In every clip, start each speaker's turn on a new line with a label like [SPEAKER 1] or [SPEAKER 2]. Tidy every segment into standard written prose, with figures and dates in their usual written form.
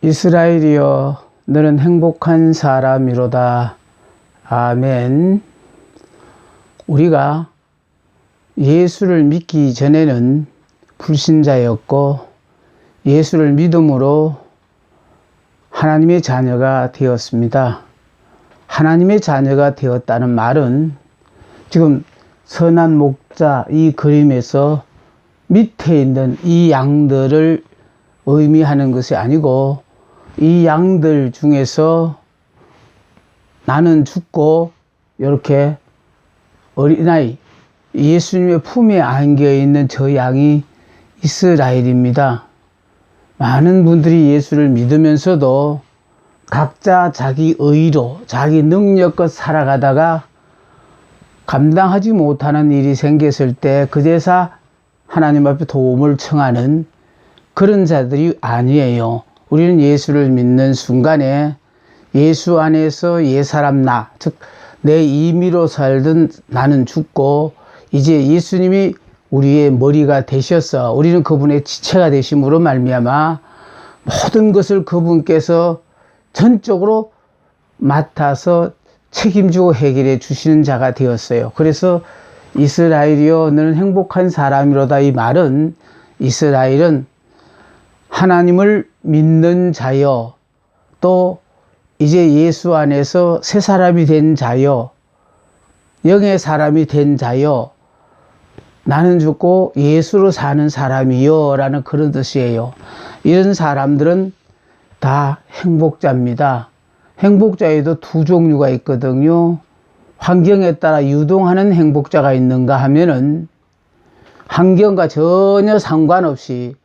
[SPEAKER 1] 이스라엘이여 너는 행복한 사람이로다. 아멘. 우리가 예수를 믿기 전에는 불신자였고 예수를 믿음으로 하나님의 자녀가 되었습니다. 하나님의 자녀가 되었다는 말은 지금 선한 목자 이 그림에서 밑에 있는 이 양들을 의미하는 것이 아니고 이 양들 중에서 나는 죽고 이렇게 어린아이 예수님의 품에 안겨 있는 저 양이 이스라엘입니다. 많은 분들이 예수를 믿으면서도 각자 자기 의로 자기 능력껏 살아가다가 감당하지 못하는 일이 생겼을 때 그제서 하나님 앞에 도움을 청하는 그런 자들이 아니에요. 우리는 예수를 믿는 순간에 예수 안에서 옛사람 나, 즉 내 임의로 살던 나는 죽고 이제 예수님이 우리의 머리가 되셔서 우리는 그분의 지체가 되심으로 말미암아 모든 것을 그분께서 전적으로 맡아서 책임지고 해결해 주시는 자가 되었어요. 그래서 이스라엘이여 너는 행복한 사람이로다. 이 말은 이스라엘은 하나님을 믿는 자여 또 이제 예수 안에서 새 사람이 된 자여 영의 사람이 된 자여 나는 죽고 예수로 사는 사람이여 라는 그런 뜻이에요. 이런 사람들은 다 행복자입니다. 행복자에도 두 종류가 있거든요. 환경에 따라 유동하는 행복자가 있는가 하면은 환경과 전혀 상관없이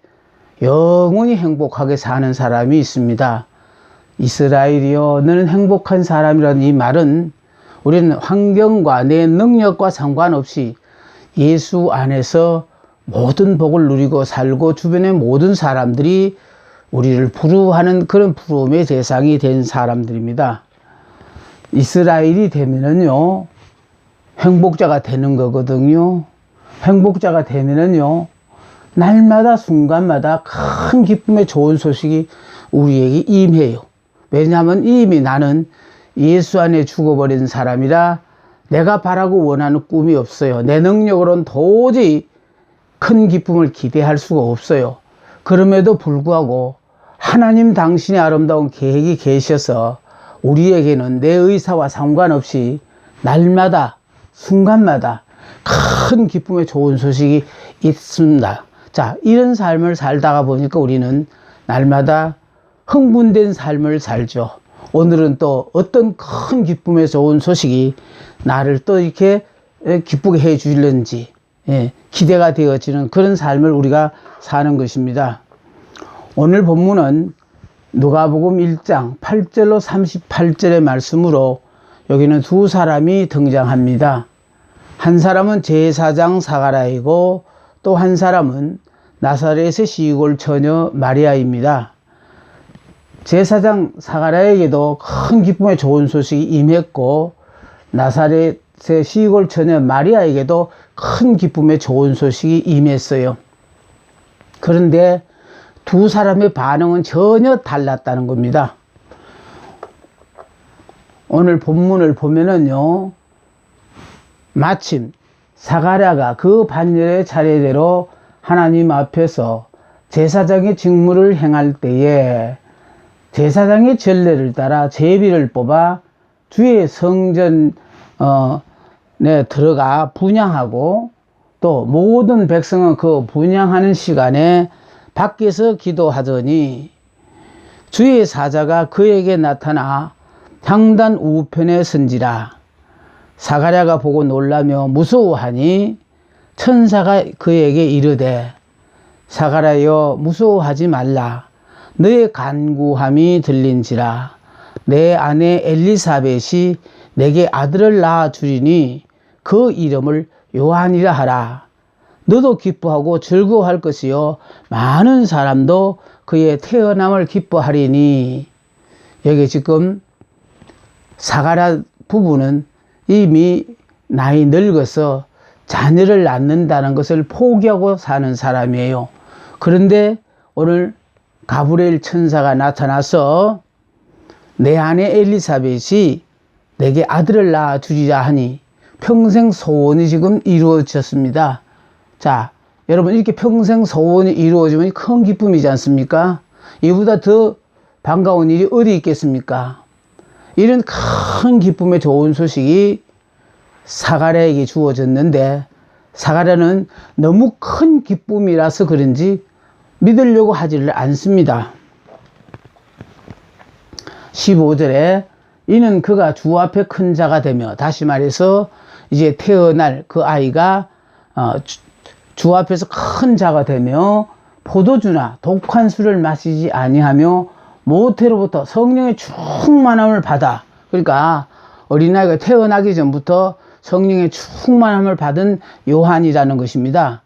[SPEAKER 1] 영원히 행복하게 사는 사람이 있습니다. 이스라엘이여 너는 행복한 사람이라는 이 말은 우리는 환경과 내 능력과 상관없이 예수 안에서 모든 복을 누리고 살고 주변의 모든 사람들이 우리를 부러워하는 그런 부러움의 대상이 된 사람들입니다. 이스라엘이 되면은요 행복자가 되는 거거든요. 행복자가 되면은요 날마다 순간마다 큰 기쁨의 좋은 소식이 우리에게 임해요. 왜냐하면 이미 나는 예수 안에 죽어버린 사람이라 내가 바라고 원하는 꿈이 없어요. 내 능력으로는 도저히 큰 기쁨을 기대할 수가 없어요. 그럼에도 불구하고 하나님 당신의 아름다운 계획이 계셔서 우리에게는 내 의사와 상관없이 날마다 순간마다 큰 기쁨의 좋은 소식이 있습니다. 자, 이런 삶을 살다가 보니까 우리는 날마다 흥분된 삶을 살죠. 오늘은 또 어떤 큰 기쁨의 좋은 소식이 나를 또 이렇게 기쁘게 해 주실는지 기대가 되어지는 그런 삶을 우리가 사는 것입니다. 오늘 본문은 누가복음 1장 8절로 38절의 말씀으로 여기는 두 사람이 등장합니다. 한 사람은 제사장 사가랴이고 또 한 사람은 나사렛의 시골 처녀 마리아입니다. 제사장 사가랴에게도 큰 기쁨의 좋은 소식이 임했고 나사렛의 시골 처녀 마리아에게도 큰 기쁨의 좋은 소식이 임했어요. 그런데 두 사람의 반응은 전혀 달랐다는 겁니다. 오늘 본문을 보면은요 마침 사가랴가 그 반열의 차례대로 하나님 앞에서 제사장의 직무를 행할 때에 제사장의 전례를 따라 제비를 뽑아 주의 성전에 들어가 분향하고 또 모든 백성은 그 분향하는 시간에 밖에서 기도하더니 주의 사자가 그에게 나타나 향단 우편에 선지라. 사가랴가 보고 놀라며 무서워하니 천사가 그에게 이르되 사가랴여 무서워하지 말라. 너의 간구함이 들린지라. 내 아내 엘리사벳이 내게 아들을 낳아 주리니 그 이름을 요한이라 하라. 너도 기뻐하고 즐거워할 것이요 많은 사람도 그의 태어남을 기뻐하리니. 여기 지금 사가랴 부부는 이미 나이 늙어서 자녀를 낳는다는 것을 포기하고 사는 사람이에요. 그런데 오늘 가브리엘 천사가 나타나서 내 아내 엘리사벳이 내게 아들을 낳아 주리라 하니 평생 소원이 지금 이루어졌습니다. 자, 여러분, 이렇게 평생 소원이 이루어지면 큰 기쁨이지 않습니까? 이보다 더 반가운 일이 어디 있겠습니까? 이런 큰 기쁨의 좋은 소식이 사가랴에게 주어졌는데, 사가랴는 너무 큰 기쁨이라서 그런지 믿으려고 하지를 않습니다. 15절에 이는 그가 주 앞에 큰 자가 되며, 다시 말해서 이제 태어날 그 아이가 주 앞에서 큰 자가 되며 포도주나 독한 술을 마시지 아니하며 모태로부터 성령의 충만함을 받아. 그러니까 어린아이가 태어나기 전부터 성령의 충만함을 받은 요한이라는 것입니다.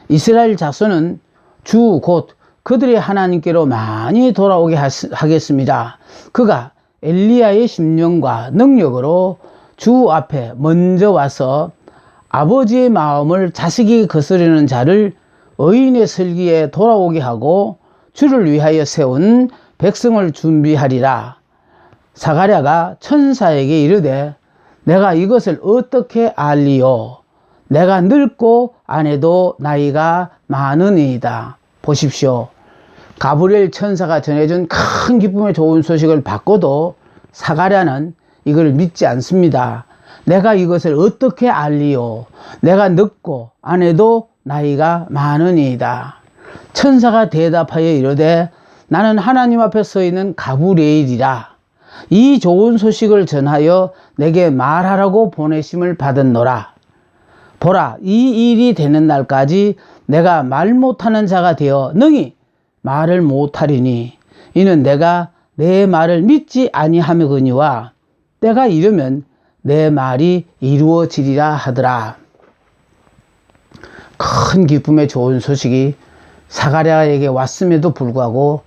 [SPEAKER 1] 이스라엘 자손은 주 곧 그들의 하나님께로 많이 돌아오게 하겠습니다. 그가 엘리야의 심령과 능력으로 주 앞에 먼저 와서 아버지의 마음을 자식이 거스르는 자를 의인의 설기에 돌아오게 하고 주를 위하여 세운 백성을 준비하리라. 사가랴가 천사에게 이르되 내가 이것을 어떻게 알리요? 내가 늙고 아내도 나이가 많으니이다. 보십시오. 가브리엘 천사가 전해준 큰 기쁨의 좋은 소식을 받고도 사가랴는 이걸 믿지 않습니다. 내가 이것을 어떻게 알리요? 내가 늙고 아내도 나이가 많으니이다. 천사가 대답하여 이르되 나는 하나님 앞에 서 있는 가브리엘이라. 이 좋은 소식을 전하여 내게 말하라고 보내심을 받았노라. 보라, 이 일이 되는 날까지 내가 말 못하는 자가 되어 능히 말을 못하리니 이는 내가 내 말을 믿지 아니하며거니와 때가 이르면 내 말이 이루어지리라 하더라. 큰 기쁨의 좋은 소식이 사가랴에게 왔음에도 불구하고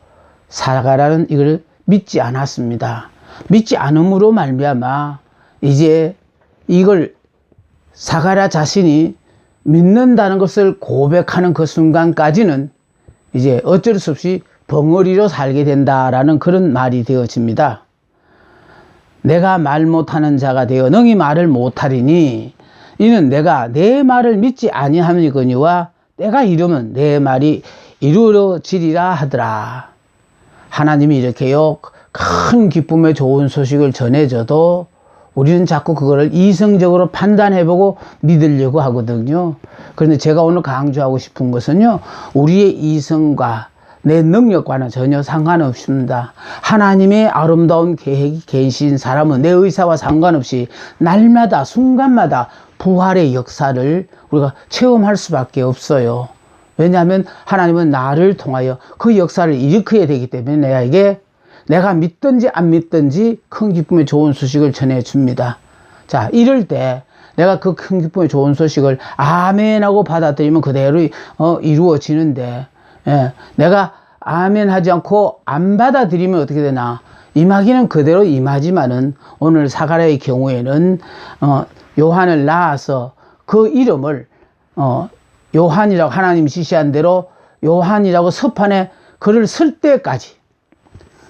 [SPEAKER 1] 사가랴는 이걸 믿지 않았습니다. 믿지 않음으로 말미암아 이제 이걸 사가랴 자신이 믿는다는 것을 고백하는 그 순간까지는 이제 어쩔 수 없이 벙어리로 살게 된다라는 그런 말이 되어집니다. 내가 말 못하는 자가 되어 능히 말을 못하리니 이는 내가 내 말을 믿지 아니함이거니와 때가 이르면 내 말이 이루어지리라 하더라. 하나님이 이렇게요 큰 기쁨의 좋은 소식을 전해줘도 우리는 자꾸 그거를 이성적으로 판단해보고 믿으려고 하거든요. 그런데 제가 오늘 강조하고 싶은 것은요, 우리의 이성과 내 능력과는 전혀 상관없습니다. 하나님의 아름다운 계획이 계신 사람은 내 의사와 상관없이 날마다 순간마다 부활의 역사를 우리가 체험할 수밖에 없어요. 왜냐하면 하나님은 나를 통하여 그 역사를 일으켜야 되기 때문에 내가 믿든지 안 믿든지 큰 기쁨의 좋은 소식을 전해줍니다. 자, 이럴 때 내가 그 큰 기쁨의 좋은 소식을 아멘하고 받아들이면 그대로 이루어지는데, 내가 아멘 하지 않고 안 받아들이면 어떻게 되나? 임하기는 그대로 임하지만은 오늘 사가랴의 경우에는 요한을 낳아서 그 이름을 요한이라고 하나님이 지시한 대로 요한이라고 서판에 글을 쓸 때까지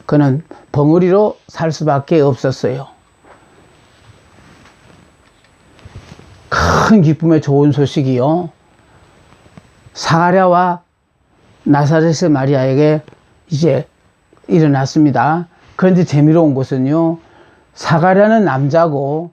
[SPEAKER 1] 그는 벙어리로 살 수밖에 없었어요. 큰 기쁨의 좋은 소식이요, 사가랴와 나사렛의 마리아에게 이제 일어났습니다. 그런데 재미로운 것은요, 사가랴는 남자고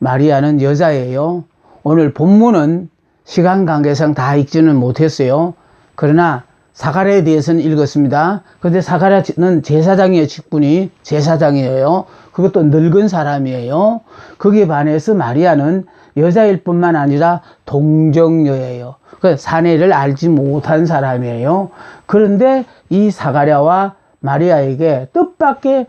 [SPEAKER 1] 마리아는 여자예요. 오늘 본문은 시간 관계상 다 읽지는 못했어요. 그러나 사가랴에 대해서는 읽었습니다. 그런데 사가랴는 제사장이에요. 직분이 제사장이에요. 그것도 늙은 사람이에요. 거기에 반해서 마리아는 여자일 뿐만 아니라 동정녀예요. 그 사내를 알지 못한 사람이에요. 그런데 이 사가랴와 마리아에게 뜻밖의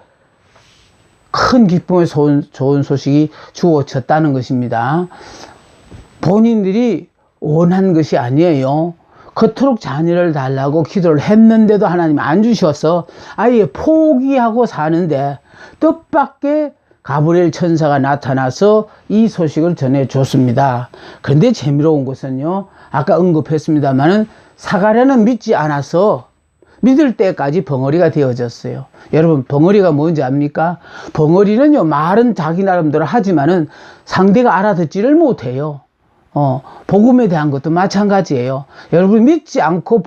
[SPEAKER 1] 큰 기쁨의 좋은 소식이 주어졌다는 것입니다. 본인들이 원한 것이 아니에요. 그토록 자녀를 달라고 기도를 했는데도 하나님 안 주셔서 아예 포기하고 사는데 뜻밖의 가브리엘 천사가 나타나서 이 소식을 전해줬습니다. 그런데 재미로운 것은요, 아까 언급했습니다마는 사가랴는 믿지 않아서 믿을 때까지 벙어리가 되어졌어요. 여러분, 벙어리가 뭔지 압니까? 벙어리는요, 말은 자기 나름대로 하지만은 상대가 알아듣지를 못해요. 복음에 대한 것도 마찬가지예요. 여러분, 믿지 않고,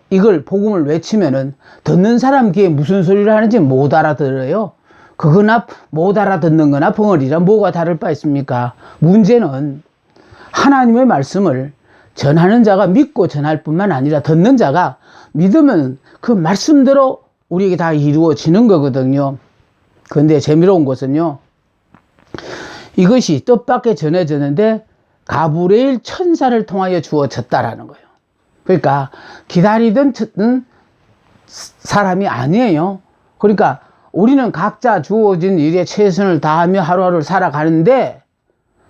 [SPEAKER 1] 이걸 복음을 외치면은 듣는 사람 귀에 무슨 소리를 하는지 못 알아들어요. 그거나 못 알아듣는 거나 벙어리랑 뭐가 다를 바 있습니까? 문제는 하나님의 말씀을 전하는 자가 믿고 전할 뿐만 아니라 듣는 자가 믿으면 그 말씀대로 우리에게 다 이루어지는 거거든요. 그런데 재미로운 것은요, 이것이 뜻밖에 전해졌는데 가브리엘 천사를 통하여 주어졌다라는 거예요. 그러니까 기다리던 사람이 아니에요. 그러니까 우리는 각자 주어진 일에 최선을 다하며 하루하루를 살아가는데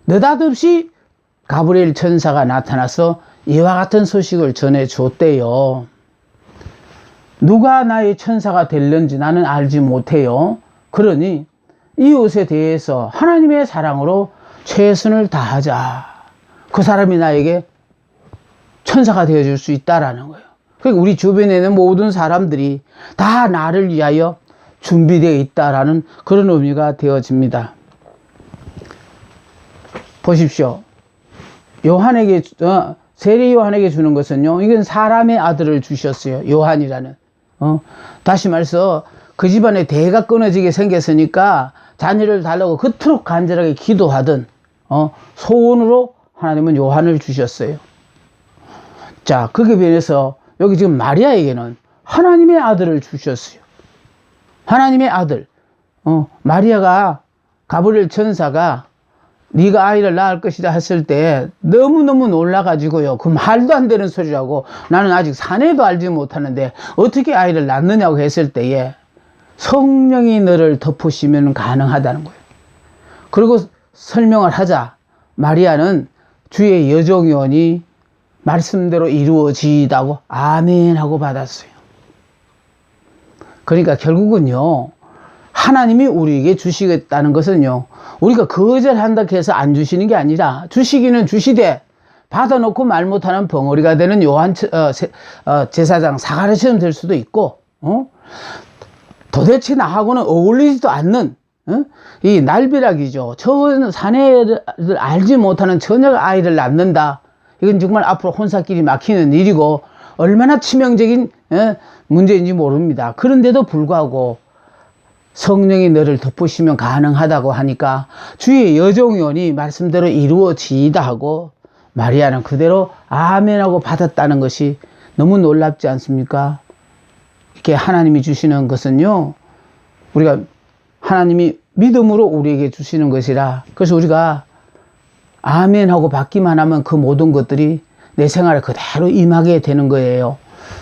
[SPEAKER 1] 느닷없이 가브리엘 천사가 나타나서 이와 같은 소식을 전해줬대요. 누가 나의 천사가 될는지 나는 알지 못해요. 그러니 이웃에 대해서 하나님의 사랑으로 최선을 다하자. 그 사람이 나에게 천사가 되어줄 수 있다라는 거예요. 그러니까 우리 주변에 있는 모든 사람들이 다 나를 위하여 준비되어 있다라는 그런 의미가 되어집니다. 보십시오. 요한에게, 세례 요한에게 주는 것은요, 이건 사람의 아들을 주셨어요. 요한이라는. 다시 말해서 그 집안에 대가 끊어지게 생겼으니까 자녀를 달라고 그토록 간절하게 기도하던, 소원으로 하나님은 요한을 주셨어요. 자, 그게 변해서 여기 지금 마리아에게는 하나님의 아들을 주셨어요. 하나님의 아들. 마리아가 가브리엘 천사가 네가 아이를 낳을 것이다 했을 때 너무너무 놀라가지고요. 그 말도 안 되는 소리라고, 나는 아직 사내도 알지 못하는데 어떻게 아이를 낳느냐고 했을 때에 성령이 너를 덮으시면 가능하다는 거예요. 그리고 설명을 하자 마리아는 주의 여종이오니 말씀대로 이루어지다고 아멘 하고 받았어요. 그러니까 결국은요, 하나님이 우리에게 주시겠다는 것은요, 우리가 거절한다 해서 안 주시는 게 아니라 주시기는 주시되 받아놓고 말 못하는 벙어리가 되는 요한 제사장 사가랴처럼 될 수도 있고, 도대체 나하고는 어울리지도 않는 이 날벼락이죠. 저 사내를 알지 못하는 처녀가 아이를 낳는다. 이건 정말 앞으로 혼사길이 막히는 일이고 얼마나 치명적인 문제인지 모릅니다. 그런데도 불구하고 성령이 너를 덮으시면 가능하다고 하니까 주의 여종이오니 말씀대로 이루어지이다 하고 마리아는 그대로 아멘하고 받았다는 것이 너무 놀랍지 않습니까? 이렇게 하나님이 주시는 것은요, 우리가 하나님이 믿음으로 우리에게 주시는 것이라, 그래서 우리가 아멘하고 받기만 하면 그 모든 것들이 내 생활에 그대로 임하게 되는 거예요.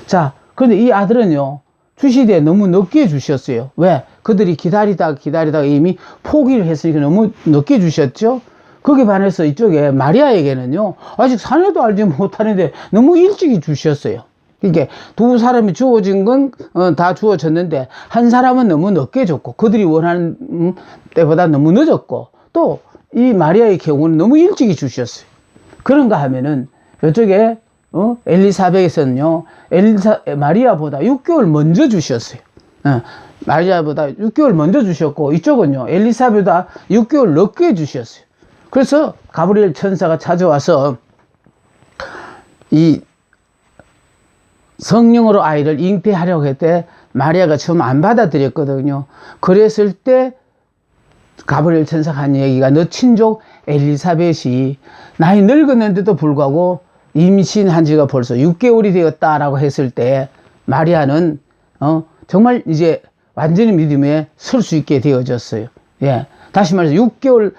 [SPEAKER 1] 자, 그런데 이 아들은요, 주시되 너무 늦게 주셨어요. 왜? 그들이 기다리다가 이미 포기를 했으니까 너무 늦게 주셨죠? 거기에 반해서 이쪽에 마리아에게는요, 아직 사내도 알지 못하는데 너무 일찍이 주셨어요. 그러니까 두 사람이 주어진 건 다 주어졌는데 한 사람은 너무 늦게 줬고 그들이 원하는 때보다 너무 늦었고, 또 이 마리아의 경우는 너무 일찍이 주셨어요. 그런가 하면은 이쪽에 엘리사벳에서는요, 마리아보다 6개월 먼저 주셨어요. 마리아보다 6개월 먼저 주셨고, 이쪽은요, 엘리사벳보다 6개월 늦게 주셨어요. 그래서 가브리엘 천사가 찾아와서 이 성령으로 아이를 잉태하려고 했대 마리아가 처음 안 받아들였거든요. 그랬을 때 가브리엘 천사가 한 얘기가, 너 친족 엘리사벳이 나이 늙었는데도 불구하고 임신한 지가 벌써 6개월이 되었다라고 했을 때 마리아는 정말 이제 완전히 믿음에 설 수 있게 되어졌어요. 예. 다시 말해서 6개월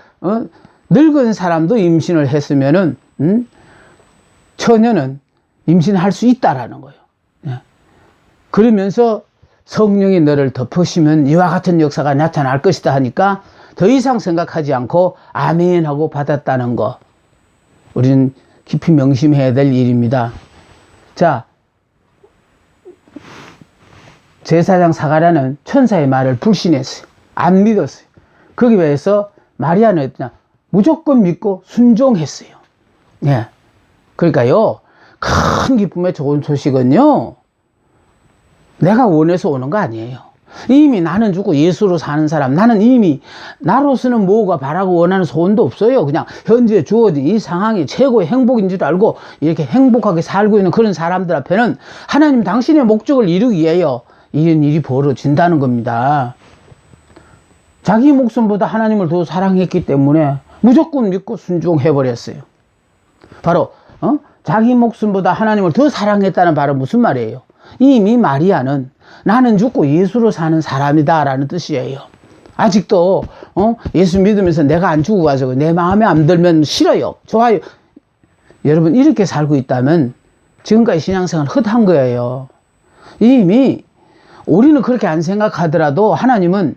[SPEAKER 1] 늙은 사람도 임신을 했으면은 처녀는 임신할 수 있다라는 거예요. 예. 그러면서 성령이 너를 덮으시면 이와 같은 역사가 나타날 것이다 하니까 더 이상 생각하지 않고 아멘 하고 받았다는 거, 우리는 깊이 명심해야 될 일입니다. 자, 제사장 사가랴는 천사의 말을 불신했어요. 안 믿었어요. 거기에 비해서 마리아는 어떠냐? 무조건 믿고 순종했어요. 예. 그러니까요, 큰 기쁨의 좋은 소식은요, 내가 원해서 오는 거 아니에요. 이미 나는 죽고 예수로 사는 사람, 나는 이미 나로서는 뭐가 바라고 원하는 소원도 없어요. 그냥 현재 주어진 이 상황이 최고의 행복인 줄 알고 이렇게 행복하게 살고 있는 그런 사람들 앞에는 하나님 당신의 목적을 이루기 위하여 이런 일이 벌어진다는 겁니다. 자기 목숨보다 하나님을 더 사랑했기 때문에 무조건 믿고 순종해버렸어요. 바로 자기 목숨보다 하나님을 더 사랑했다는 바로 무슨 말이에요? 이미 마리아는 나는 죽고 예수로 사는 사람이다 라는 뜻이에요. 아직도 예수 믿으면서 내가 안 죽고 가서 내 마음에 안 들면 싫어요, 좋아요. 여러분 이렇게 살고 있다면 지금까지 신앙생활 헛한 거예요. 이미 우리는 그렇게 안 생각하더라도 하나님은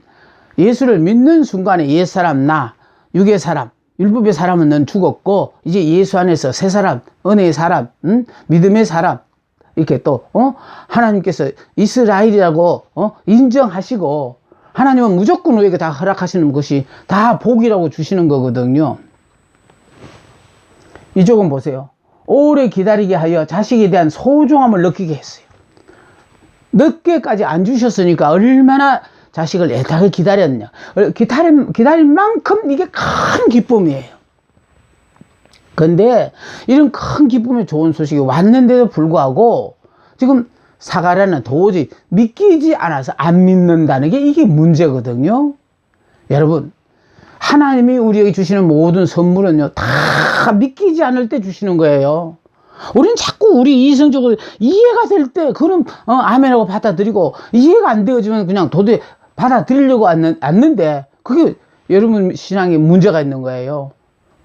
[SPEAKER 1] 예수를 믿는 순간에 옛사람 나, 육의 사람, 율법의 사람은 넌 죽었고 이제 예수 안에서 새 사람, 은혜의 사람, 믿음의 사람 이렇게 또 하나님께서 이스라엘이라고 인정하시고 하나님은 무조건 우리에게 다 허락하시는 것이 다 복이라고 주시는 거거든요. 이쪽은 보세요. 오래 기다리게 하여 자식에 대한 소중함을 느끼게 했어요. 늦게까지 안 주셨으니까 얼마나 자식을 애타게 기다렸냐. 기다릴 만큼 이게 큰 기쁨이에요. 근데 이런 큰 기쁨의 좋은 소식이 왔는데도 불구하고 지금 사가랴는 도저히 믿기지 않아서 안 믿는다는 게 이게 문제거든요. 여러분, 하나님이 우리에게 주시는 모든 선물은요, 다 믿기지 않을 때 주시는 거예요. 우리는 자꾸 우리 이성적으로 이해가 될 때 그런 아멘하고 받아들이고 이해가 안 되어지면 그냥 도저히 받아들이려고 않는데 그게 여러분 신앙에 문제가 있는 거예요.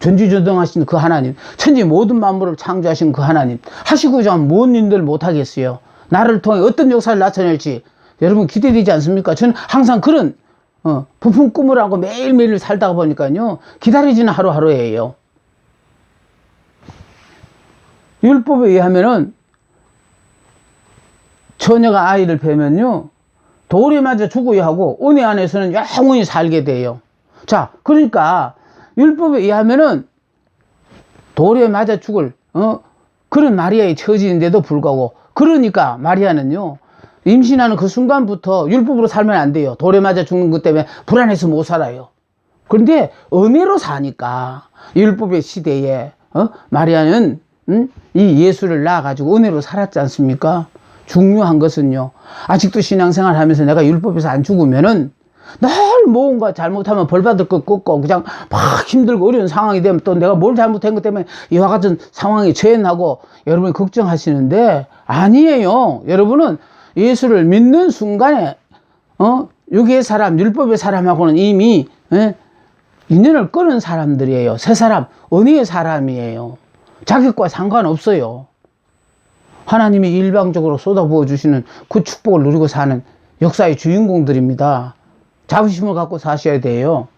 [SPEAKER 1] 전지전능하신 그 하나님, 천지 모든 만물을 창조하신 그 하나님 하시고자 하면 뭔 일들 못하겠어요. 나를 통해 어떤 역사를 나타낼지 여러분 기대되지 않습니까? 저는 항상 그런 부푼 꿈을 하고 매일매일 살다가 보니까요 기다리지는 하루하루예요. 율법에 의하면은 처녀가 아이를 베면요 돌에 맞아 죽어야 하고 은혜 안에서는 영원히 살게 돼요. 자, 그러니까 율법에 의하면은 돌에 맞아 죽을 그런 마리아의 처지인데도 불구하고 그러니까 마리아는요 임신하는 그 순간부터 율법으로 살면 안 돼요. 돌에 맞아 죽는 것 때문에 불안해서 못 살아요. 그런데 은혜로 사니까 율법의 시대에 마리아는 이 예수를 낳아가지고 은혜로 살았지 않습니까? 중요한 것은요 아직도 신앙생활 하면서 내가 율법에서 안 죽으면은 늘 뭔가 잘못하면 벌받을 것 같고 그냥 막 힘들고 어려운 상황이 되면 또 내가 뭘 잘못한 것 때문에 이와 같은 상황에 처해나고 여러분이 걱정하시는데 아니에요. 여러분은 예수를 믿는 순간에 육의 사람, 율법의 사람하고는 이미 인연을 끊은 사람들이에요. 새 사람, 은혜의 사람이에요. 자격과 상관없어요. 하나님이 일방적으로 쏟아부어 주시는 그 축복을 누리고 사는 역사의 주인공들입니다. 자부심을 갖고 사셔야 돼요.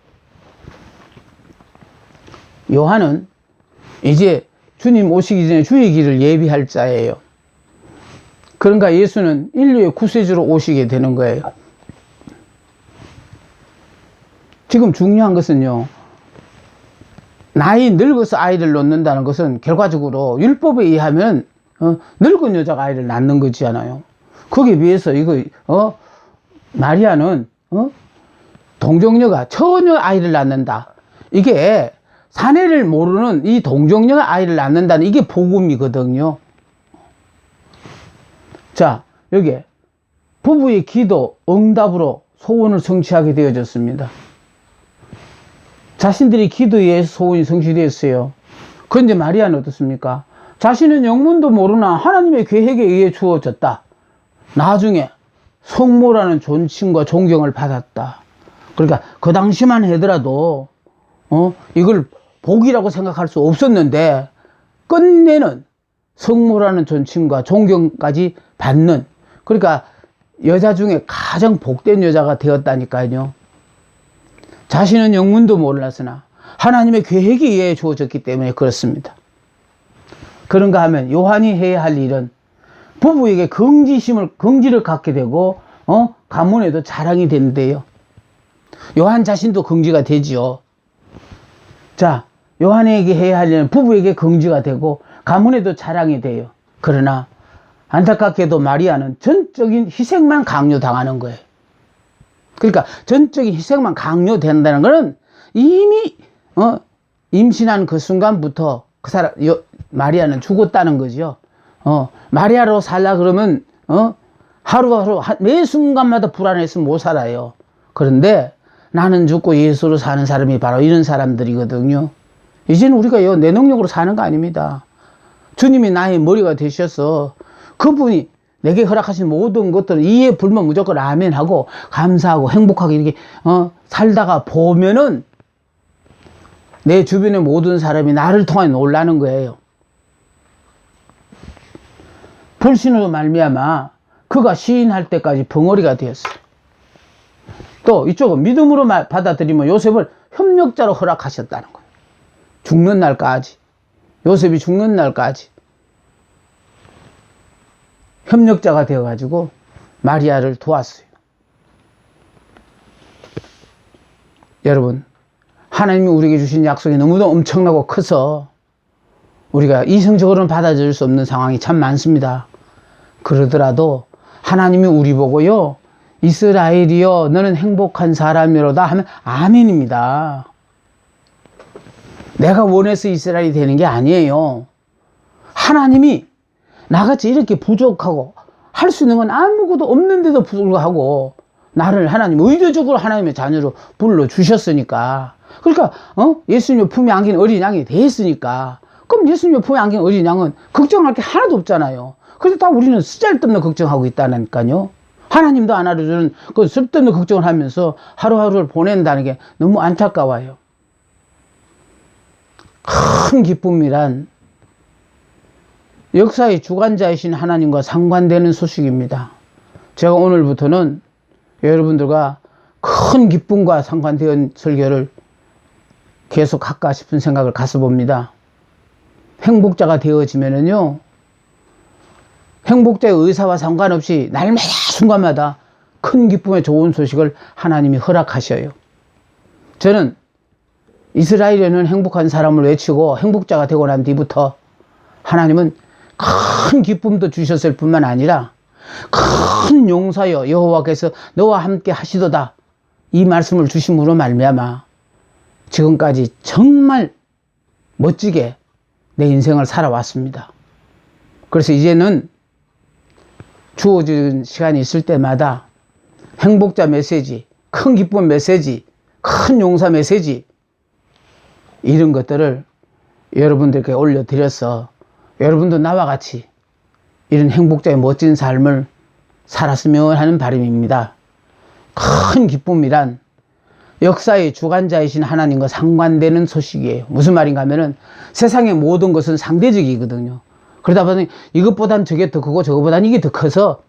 [SPEAKER 1] 요한은 이제 주님 오시기 전에 주의 길을 예비할 자예요. 그러니까 예수는 인류의 구세주로 오시게 되는 거예요. 지금 중요한 것은요 나이 늙어서 아이를 낳는다는 것은 결과적으로 율법에 의하면 늙은 여자가 아이를 낳는 거잖아요. 거기에 비해서 이거 마리아는 동정녀가 처녀 아이를 낳는다. 이게 사내를 모르는 이 동정녀가 아이를 낳는다는 이게 복음이거든요. 자, 여기 부부의 기도 응답으로 소원을 성취하게 되어졌습니다. 자신들이 기도에 소원이 성취되었어요. 그런데 마리아는 어떻습니까? 자신은 영문도 모르나 하나님의 계획에 의해 주어졌다. 나중에 성모라는 존칭과 존경을 받았다. 그러니까 그 당시만 하더라도 이걸 복이라고 생각할 수 없었는데 끝내는 성모라는 존칭과 존경까지 받는, 그러니까 여자 중에 가장 복된 여자가 되었다니까요. 자신은 영문도 몰랐으나 하나님의 계획에 의해 주어졌기 때문에 그렇습니다. 그런가 하면 요한이 해야 할 일은 부부에게 긍지를 갖게 되고 가문에도 자랑이 되는데요. 요한 자신도 긍지가 되지요. 자, 요한에게 해야 할 일은 부부에게 긍지가 되고 가문에도 자랑이 돼요. 그러나 안타깝게도 마리아는 전적인 희생만 강요당하는 거예요. 그러니까 전적인 희생만 강요된다는 것은 이미 임신한 그 순간부터 그 사람 마리아는 죽었다는 거죠. 마리아로 살라 그러면 하루하루 매 순간마다 불안해서 못 살아요. 그런데 나는 죽고 예수로 사는 사람이 바로 이런 사람들이거든요. 이제는 우리가 내 능력으로 사는 거 아닙니다. 주님이 나의 머리가 되셔서 그분이 내게 허락하신 모든 것들은 이에 불면 무조건 아멘하고 감사하고 행복하게 이렇게 살다가 보면은 내 주변의 모든 사람이 나를 통해 놀라는 거예요. 불신으로 말미암아 그가 시인할 때까지 벙어리가 되었어요. 또 이쪽은 믿음으로 받아들이면 요셉을 협력자로 허락하셨다는 거예요. 죽는 날까지, 요셉이 죽는 날까지 협력자가 되어가지고 마리아를 도왔어요. 여러분, 하나님이 우리에게 주신 약속이 너무도 엄청나고 커서 우리가 이성적으로는 받아들일 수 없는 상황이 참 많습니다. 그러더라도 하나님이 우리 보고요, 이스라엘이여 너는 행복한 사람이로다 하면 아멘입니다. 내가 원해서 이스라엘이 되는 게 아니에요. 하나님이 나같이 이렇게 부족하고 할 수 있는 건 아무것도 없는데도 불구하고 나를 하나님 의도적으로 하나님의 자녀로 불러주셨으니까, 그러니까 예수님의 품에 안긴 어린 양이 됐으니까, 그럼 예수님의 품에 안긴 어린 양은 걱정할 게 하나도 없잖아요. 그래서 다 우리는 쓰잘데없는 걱정하고 있다니까요. 하나님도 안 알아주는 그 쓸데없는 걱정을 하면서 하루하루를 보낸다는 게 너무 안타까워요. 큰 기쁨이란 역사의 주관자이신 하나님과 상관되는 소식입니다. 제가 오늘부터는 여러분들과 큰 기쁨과 상관된 설교를 계속 할까 싶은 생각을 가져봅니다. 행복자가 되어지면은요, 행복자의 의사와 상관없이 날마다 순간마다 큰 기쁨의 좋은 소식을 하나님이 허락하셔요. 저는 이스라엘에는 행복한 사람을 외치고 행복자가 되고 난 뒤부터 하나님은 큰 기쁨도 주셨을 뿐만 아니라 큰 용사여 여호와께서 너와 함께 하시도다, 이 말씀을 주심으로 말미암아 지금까지 정말 멋지게 내 인생을 살아왔습니다. 그래서 이제는 주어진 시간이 있을 때마다 행복자 메시지, 큰 기쁨 메시지, 큰 용사 메시지, 이런 것들을 여러분들께 올려드려서 여러분도 나와 같이 이런 행복자의 멋진 삶을 살았으면 하는 바람입니다. 큰 기쁨이란 역사의 주관자이신 하나님과 상관되는 소식이에요. 무슨 말인가 하면은 세상의 모든 것은 상대적이거든요. 그러다 보니 이것보단 저게 더 크고 저것보단 이게 더 커서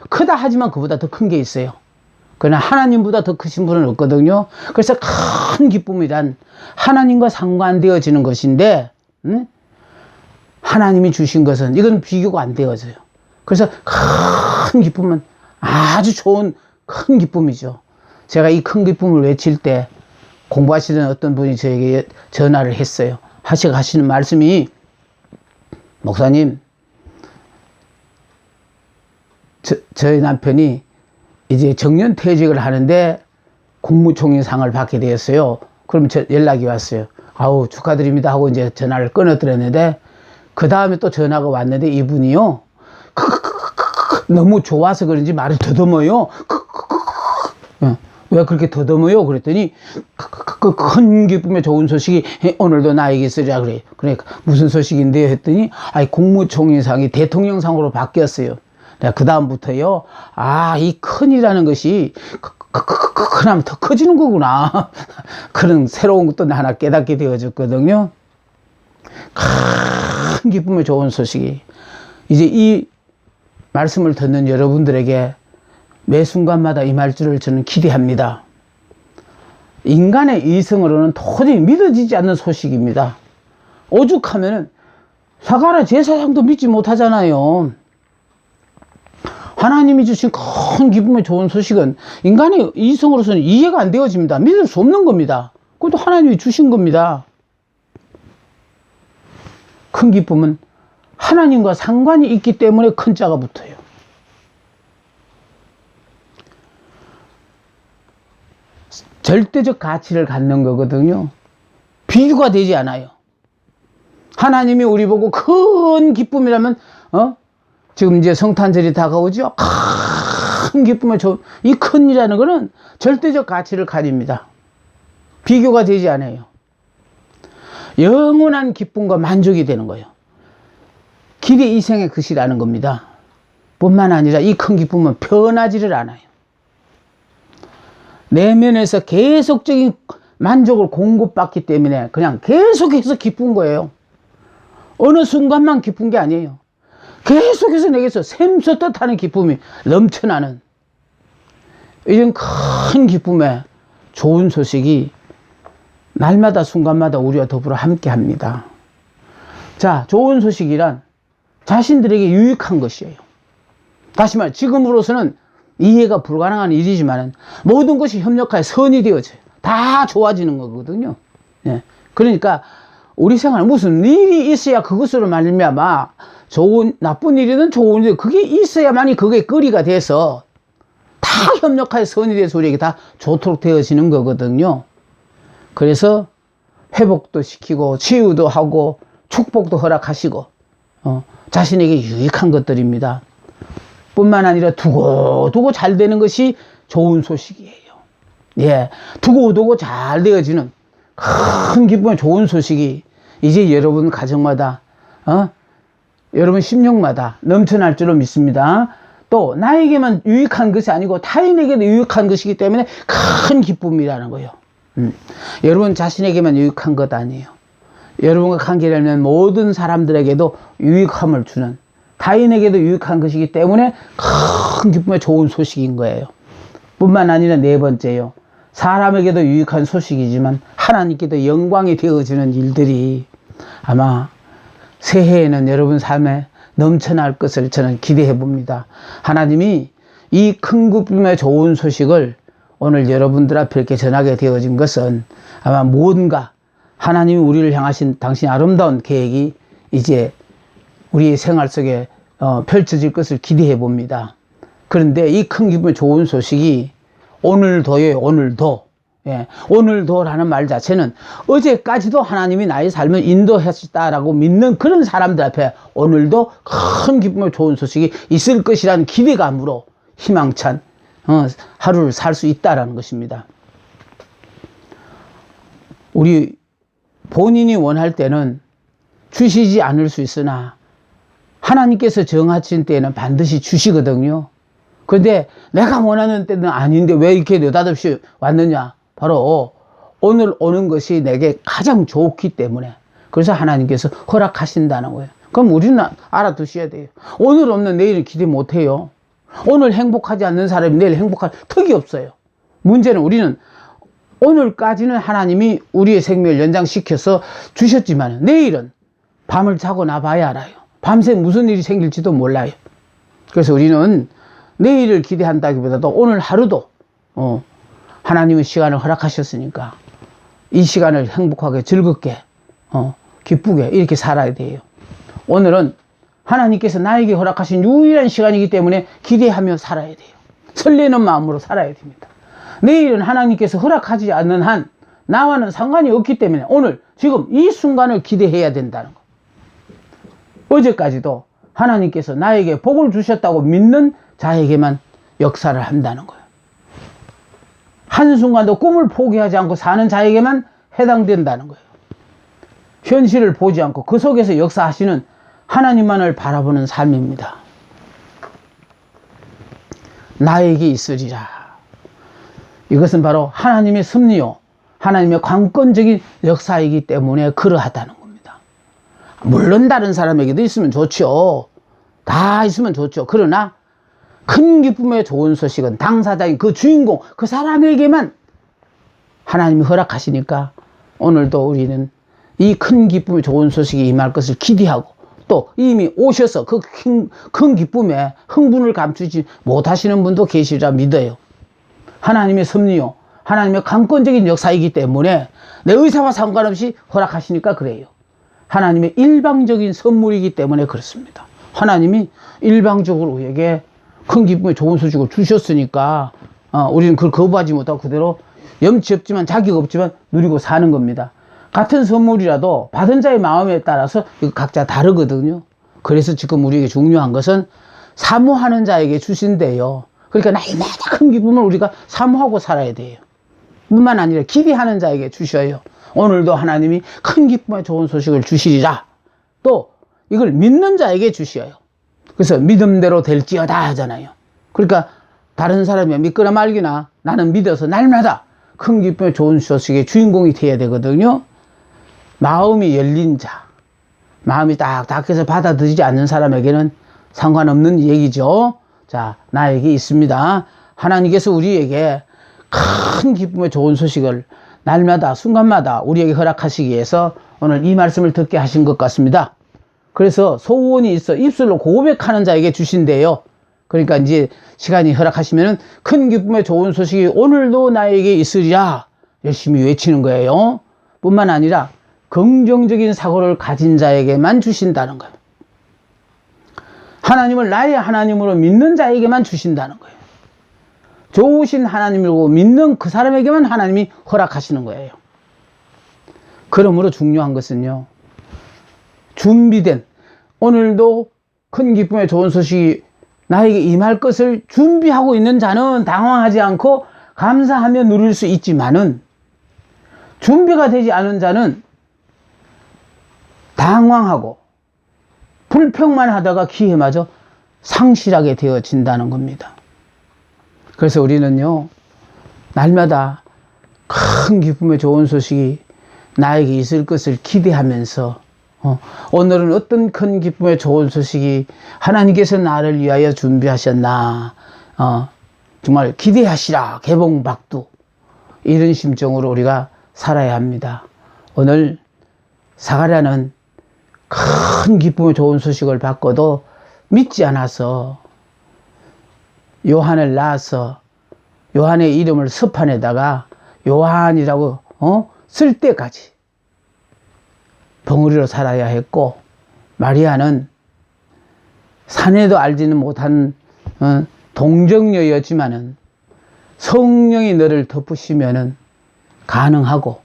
[SPEAKER 1] 크다 하지만 그보다 더 큰 게 있어요. 그러나 하나님보다 더 크신 분은 없거든요. 그래서 큰 기쁨이란 하나님과 상관되어지는 것인데, 하나님이 주신 것은 이건 비교가 안 되어져요. 그래서 큰 기쁨은 아주 좋은 큰 기쁨이죠. 제가 이 큰 기쁨을 외칠 때 공부하시던 어떤 분이 저에게 전화를 했어요. 하시는 말씀이, 목사님, 저희 남편이 이제 정년퇴직을 하는데 국무총리상을 받게 되었어요. 그럼 연락이 왔어요. 아우 축하드립니다 하고 이제 전화를 끊어드렸는데, 그 다음에 또 전화가 왔는데 이분이요, 너무 좋아서 그런지 말을 더듬어요. 왜 그렇게 더듬어요? 그랬더니 큰 기쁨의 좋은 소식이 오늘도 나에게 있으리라 그래요. 그러니까 무슨 소식인데요? 했더니 국무총리상이 대통령상으로 바뀌었어요. 내가 그 다음부터요, 이 큰이라는 것이 그럼 더 커지는 거구나. 그런 새로운 것도 하나 깨닫게 되어졌거든요. 큰 기쁨의 좋은 소식이 이제 이 말씀을 듣는 여러분들에게 매 순간마다 임할 줄을 저는 기대합니다. 인간의 이성으로는 도저히 믿어지지 않는 소식입니다. 오죽하면 사가랴 제사장도 믿지 못하잖아요. 하나님이 주신 큰 기쁨의 좋은 소식은 인간의 이성으로서는 이해가 안 되어집니다. 믿을 수 없는 겁니다. 그것도 하나님이 주신 겁니다. 큰 기쁨은 하나님과 상관이 있기 때문에 큰 자가 붙어요. 절대적 가치를 갖는 거거든요. 비교가 되지 않아요. 하나님이 우리 보고 큰 기쁨이라면, 지금 이제 성탄절이 다가오죠? 큰 기쁨의 이 큰이라는 거는 절대적 가치를 가집니다. 비교가 되지 않아요. 영원한 기쁨과 만족이 되는 거예요. 길에 이생의 것이라는 겁니다. 뿐만 아니라 이 큰 기쁨은 변하지를 않아요. 내면에서 계속적인 만족을 공급받기 때문에 그냥 계속해서 기쁜 거예요. 어느 순간만 기쁜 게 아니에요. 계속해서 내게서 샘솟듯 하는 기쁨이 넘쳐나는 이런 큰 기쁨의 좋은 소식이 날마다 순간마다 우리와 더불어 함께 합니다. 자, 좋은 소식이란 자신들에게 유익한 것이에요. 다시 말해 지금으로서는 이해가 불가능한 일이지만 모든 것이 협력하여 선이 되어져요. 다 좋아지는 거거든요. 예. 그러니까 우리 생활에 무슨 일이 있어야 그것으로 말미암아 나쁜 일이든 좋은 일이든 그게 있어야만이 그게 거리가 돼서 다 협력하여 선이 돼서 우리에게 다 좋도록 되어지는 거거든요. 그래서 회복도 시키고 치유도 하고 축복도 허락하시고 자신에게 유익한 것들입니다. 뿐만 아니라 두고두고 잘 되는 것이 좋은 소식이에요. 예, 두고두고 잘 되어지는 큰 기쁨의 좋은 소식이 이제 여러분 가정마다 여러분 심령마다 넘쳐날 줄로 믿습니다. 또 나에게만 유익한 것이 아니고 타인에게도 유익한 것이기 때문에 큰 기쁨이라는 거예요. 여러분 자신에게만 유익한 것 아니에요. 여러분과 관계를 맺는 모든 사람들에게도 유익함을 주는 타인에게도 유익한 것이기 때문에 큰 기쁨의 좋은 소식인 거예요. 뿐만 아니라 네 번째요. 사람에게도 유익한 소식이지만 하나님께도 영광이 되어지는 일들이 아마 새해에는 여러분 삶에 넘쳐날 것을 저는 기대해 봅니다. 하나님이 이 큰 기쁨의 좋은 소식을 오늘 여러분들 앞에 이렇게 전하게 되어진 것은 아마 뭔가 하나님이 우리를 향하신 당신의 아름다운 계획이 이제 우리의 생활 속에 펼쳐질 것을 기대해 봅니다. 그런데 이 큰 기쁨의 좋은 소식이 오늘도예요. 오늘도. 예, 오늘도라는 말 자체는 어제까지도 하나님이 나의 삶을 인도하셨다라고 믿는 그런 사람들 앞에 오늘도 큰 기쁨의 좋은 소식이 있을 것이라는 기대감으로 희망찬 하루를 살 수 있다라는 것입니다. 우리 본인이 원할 때는 주시지 않을 수 있으나 하나님께서 정하신 때에는 반드시 주시거든요. 그런데 내가 원하는 때는 아닌데 왜 이렇게 느닷없이 왔느냐? 바로 오늘 오는 것이 내게 가장 좋기 때문에 그래서 하나님께서 허락하신다는 거예요. 그럼 우리는 알아두셔야 돼요. 오늘 없는 내일은 기대 못해요. 오늘 행복하지 않는 사람이 내일 행복할 턱이 없어요. 문제는 우리는 오늘까지는 하나님이 우리의 생명을 연장시켜서 주셨지만 내일은 밤을 자고 나봐야 알아요. 밤새 무슨 일이 생길지도 몰라요. 그래서 우리는 내일을 기대한다기보다도 오늘 하루도 하나님의 시간을 허락하셨으니까 이 시간을 행복하게 즐겁게 기쁘게 이렇게 살아야 돼요. 오늘은 하나님께서 나에게 허락하신 유일한 시간이기 때문에 기대하며 살아야 돼요. 설레는 마음으로 살아야 됩니다. 내일은 하나님께서 허락하지 않는 한 나와는 상관이 없기 때문에 오늘 지금 이 순간을 기대해야 된다는 거. 어제까지도 하나님께서 나에게 복을 주셨다고 믿는 자에게만 역사를 한다는 거예요. 한순간도 꿈을 포기하지 않고 사는 자에게만 해당된다는 거예요. 현실을 보지 않고 그 속에서 역사하시는 하나님만을 바라보는 삶입니다. 나에게 있으리라. 이것은 바로 하나님의 섭리요, 하나님의 관건적인 역사이기 때문에 그러하다는 겁니다. 물론 다른 사람에게도 있으면 좋죠. 다 있으면 좋죠. 그러나 큰 기쁨의 좋은 소식은 당사자인 그 주인공, 그 사람에게만 하나님이 허락하시니까 오늘도 우리는 이 큰 기쁨의 좋은 소식이 임할 것을 기대하고 또 이미 오셔서 그 큰 기쁨에 흥분을 감추지 못하시는 분도 계시리라 믿어요. 하나님의 섭리요, 하나님의 강권적인 역사이기 때문에 내 의사와 상관없이 허락하시니까 그래요. 하나님의 일방적인 선물이기 때문에 그렇습니다. 하나님이 일방적으로 우리에게 큰 기쁨의 좋은 소식을 주셨으니까 우리는 그걸 거부하지 못하고 그대로 염치 없지만 자격 없지만 누리고 사는 겁니다. 같은 선물이라도 받은 자의 마음에 따라서 각자 다르거든요. 그래서 지금 우리에게 중요한 것은 사모하는 자에게 주신대요. 그러니까 날마다 큰 기쁨을 우리가 사모하고 살아야 돼요. 뿐만 아니라 기대하는 자에게 주셔요. 오늘도 하나님이 큰 기쁨의 좋은 소식을 주시리라. 또 이걸 믿는 자에게 주셔요. 그래서 믿음대로 될지어다 하잖아요. 그러니까 다른 사람이 믿거나 말기나 나는 믿어서 날마다 큰 기쁨의 좋은 소식의 주인공이 되어야 되거든요. 마음이 열린 자, 마음이 딱 닫혀서 받아들이지 않는 사람에게는 상관없는 얘기죠. 자, 나에게 있습니다. 하나님께서 우리에게 큰 기쁨의 좋은 소식을 날마다 순간마다 우리에게 허락하시기 위해서 오늘 이 말씀을 듣게 하신 것 같습니다. 그래서 소원이 있어 입술로 고백하는 자에게 주신대요. 그러니까 이제 시간이 허락하시면 큰 기쁨의 좋은 소식이 오늘도 나에게 있으리라 열심히 외치는 거예요. 뿐만 아니라 긍정적인 사고를 가진 자에게만 주신다는 거예요. 하나님을 나의 하나님으로 믿는 자에게만 주신다는 거예요. 좋으신 하나님이고 믿는 그 사람에게만 하나님이 허락하시는 거예요. 그러므로 중요한 것은요, 준비된, 오늘도 큰 기쁨의 좋은 소식이 나에게 임할 것을 준비하고 있는 자는 당황하지 않고 감사하며 누릴 수 있지만은, 준비가 되지 않은 자는 당황하고 불평만 하다가 기회마저 상실하게 되어진다는 겁니다. 그래서 우리는요, 날마다 큰 기쁨의 좋은 소식이 나에게 있을 것을 기대하면서 오늘은 어떤 큰 기쁨의 좋은 소식이 하나님께서 나를 위하여 준비하셨나, 정말 기대하시라 개봉박두, 이런 심정으로 우리가 살아야 합니다. 오늘 사가랴는 큰 기쁨의 좋은 소식을 받고도 믿지 않아서 요한을 낳아서 요한의 이름을 서판에다가 요한이라고 쓸 때까지 벙어리로 살아야 했고, 마리아는 사내도 알지는 못한 동정녀였지만은 성령이 너를 덮으시면은 가능하고,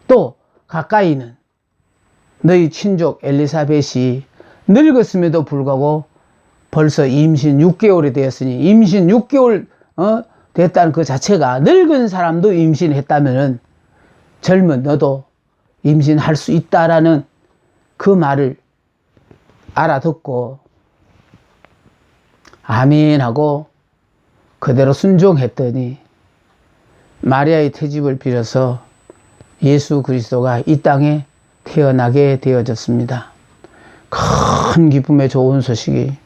[SPEAKER 1] 또 가까이는 너희 친족 엘리사벳이 늙었음에도 불구하고 벌써 임신 6개월이 되었으니, 임신 6개월 됐다는 그 자체가 늙은 사람도 임신했다면은 젊은 너도 임신할 수 있다라는 그 말을 알아듣고 아멘 하고 그대로 순종했더니 마리아의 태집을 빌어서 예수 그리스도가 이 땅에 태어나게 되어졌습니다. 큰 기쁨의 좋은 소식이